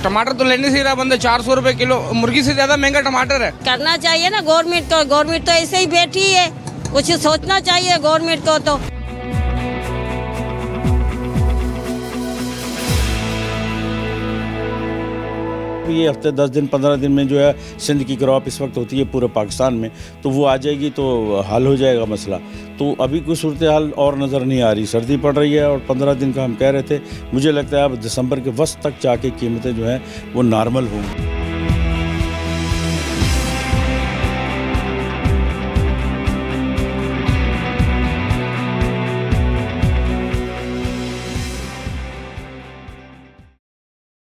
टमाटर तो लेने से ही रहा बंदा, 400 रुपए किलो, मुर्गी से ज्यादा महंगा टमाटर है। करना चाहिए ना गवर्नमेंट तो ऐसे ही बैठी है, कुछ सोचना चाहिए गवर्नमेंट को तो। ये हफ्ते 10 दिन 15 दिन में जो है सिंध की क्रॉप इस वक्त होती है पूरे पाकिस्तान में, तो वो आ जाएगी तो हल हो जाएगा मसला। तो अभी कोई सूरत हाल और नज़र नहीं आ रही, सर्दी पड़ रही है और 15 दिन का हम कह रहे थे, मुझे लगता है अब दिसंबर के वस्त तक जाके कीमतें जो हैं वो नॉर्मल होंगी।